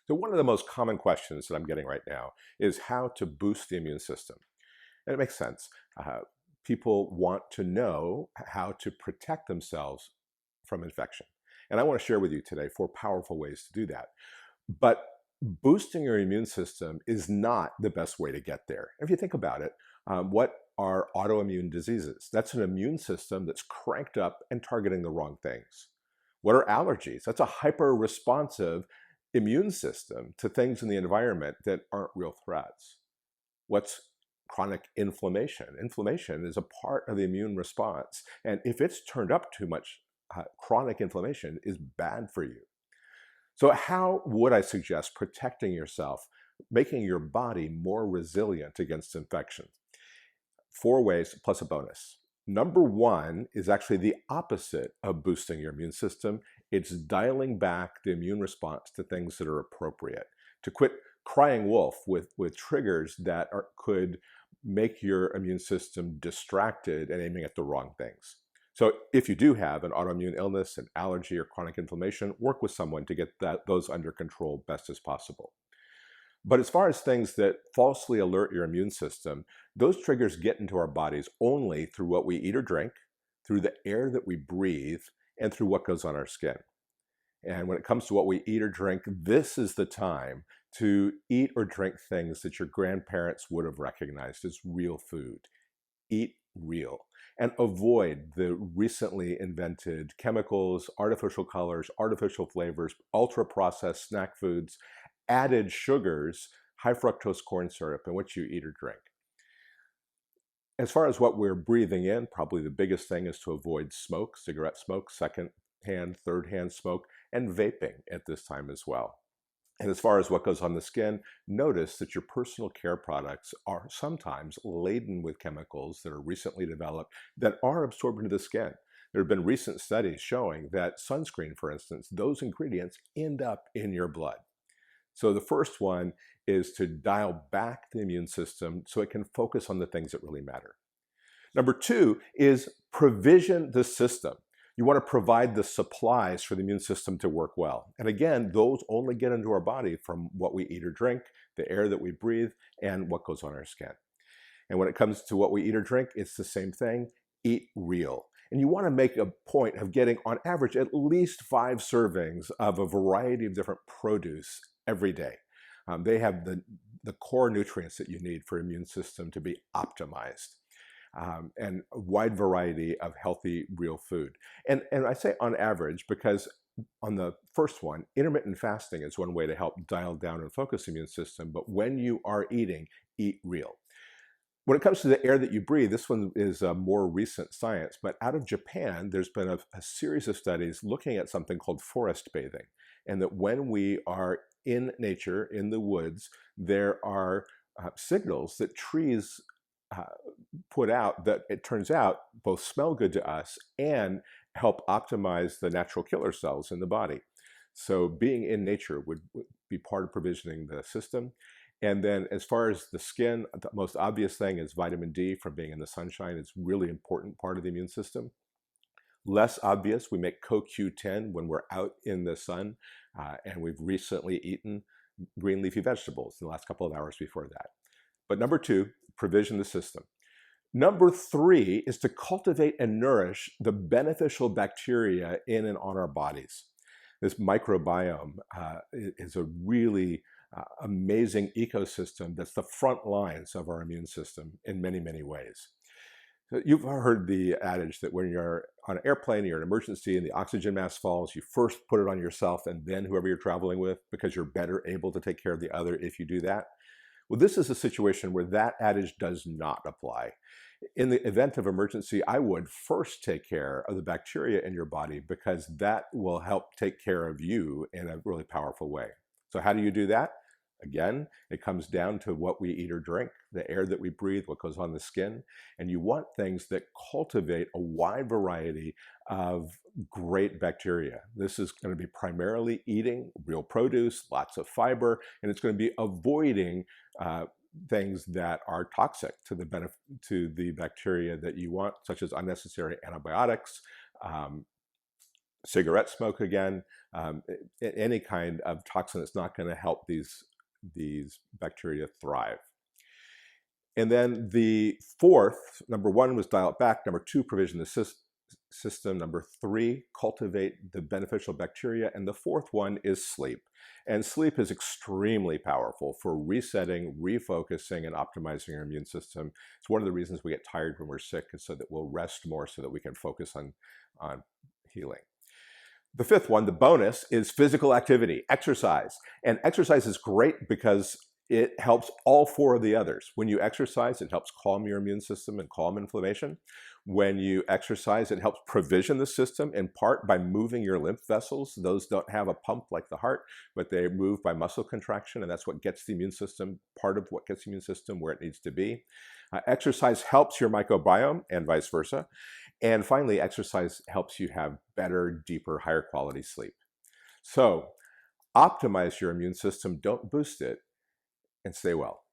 So one of the most common questions that I'm getting right now is how to boost the immune system. And it makes sense. Uh, People want to know how to protect themselves from infection. And I want to share with you today 4 powerful ways to do that. But boosting your immune system is not the best way to get there. If you think about it, what are autoimmune diseases? That's an immune system that's cranked up and targeting the wrong things. What are allergies? That's a hyper responsive immune system to things in the environment that aren't real threats. What's chronic inflammation? Inflammation is a part of the immune response. And if it's turned up too much, chronic inflammation is bad for you. So how would I suggest protecting yourself, making your body more resilient against infection? 4 ways plus a bonus. Number 1 is actually the opposite of boosting your immune system. It's dialing back the immune response to things that are appropriate, to quit crying wolf with triggers that could make your immune system distracted and aiming at the wrong things. So if you do have an autoimmune illness, an allergy, or chronic inflammation, work with someone to get those under control best as possible. But as far as things that falsely alert your immune system, those triggers get into our bodies only through what we eat or drink, through the air that we breathe, and through what goes on our skin. And when it comes to what we eat or drink, this is the time to eat or drink things that your grandparents would have recognized as real food. Eat real and avoid the recently invented chemicals, artificial colors, artificial flavors, ultra-processed snack foods, added sugars, high fructose corn syrup, and what you eat or drink. As far as what we're breathing in, probably the biggest thing is to avoid smoke, cigarette smoke, second-hand, third-hand smoke, and vaping at this time as well. And as far as what goes on the skin, notice that your personal care products are sometimes laden with chemicals that are recently developed that are absorbed into the skin. There have been recent studies showing that sunscreen, for instance, those ingredients end up in your blood. So the first one is to dial back the immune system so it can focus on the things that really matter. Number 2 is provision the system. You want to provide the supplies for the immune system to work well. And again, those only get into our body from what we eat or drink, the air that we breathe, and what goes on our skin. And when it comes to what we eat or drink, it's the same thing. Eat real. And you want to make a point of getting, on average, at least 5 servings of a variety of different produce every day. They have the core nutrients that you need for immune system to be optimized. And a wide variety of healthy, real food. And I say on average because on the first one, intermittent fasting is one way to help dial down and focus the immune system. But when you are eating, eat real. When it comes to the air that you breathe, this one is more recent science. But out of Japan, there's been a series of studies looking at something called forest bathing. And that when we are in nature, in the woods, there are signals that trees put out that it turns out both smell good to us and help optimize the natural killer cells in the body. So being in nature would be part of provisioning the system. And then as far as the skin, the most obvious thing is vitamin D from being in the sunshine. It's a really important part of the immune system. Less obvious, we make CoQ10 when we're out in the sun, and we've recently eaten green leafy vegetables in the last couple of hours before that. But number 2, provision the system. Number 3 is to cultivate and nourish the beneficial bacteria in and on our bodies. This microbiome is a really amazing ecosystem that's the front lines of our immune system in many, many ways. So you've heard the adage that when you're on an airplane, you're in an emergency and the oxygen mask falls, you first put it on yourself and then whoever you're traveling with, because you're better able to take care of the other if you do that. Well, this is a situation where that adage does not apply. In the event of emergency, I would first take care of the bacteria in your body because that will help take care of you in a really powerful way. So how do you do that? Again, it comes down to what we eat or drink, the air that we breathe, what goes on the skin, and you want things that cultivate a wide variety of great bacteria. This is going to be primarily eating real produce, lots of fiber, and it's going to be avoiding things that are toxic to the bacteria that you want, such as unnecessary antibiotics, cigarette smoke again, any kind of toxin that's not going to help these bacteria thrive. And then the fourth, number one was dial it back. Number two, provision the system. Number three, cultivate the beneficial bacteria. And the fourth one is sleep. And sleep is extremely powerful for resetting, refocusing, and optimizing your immune system. It's one of the reasons we get tired when we're sick, is so that we'll rest more so that we can focus on healing. The fifth one, the bonus, is physical activity, exercise. And exercise is great because it helps all four of the others. When you exercise, it helps calm your immune system and calm inflammation. When you exercise, it helps provision the system, in part by moving your lymph vessels. Those don't have a pump like the heart, but they move by muscle contraction, and that's what gets the immune system, part of what gets the immune system where it needs to be. Exercise helps your microbiome and vice versa. And finally, exercise helps you have better, deeper, higher quality sleep. So optimize your immune system, don't boost it, and stay well.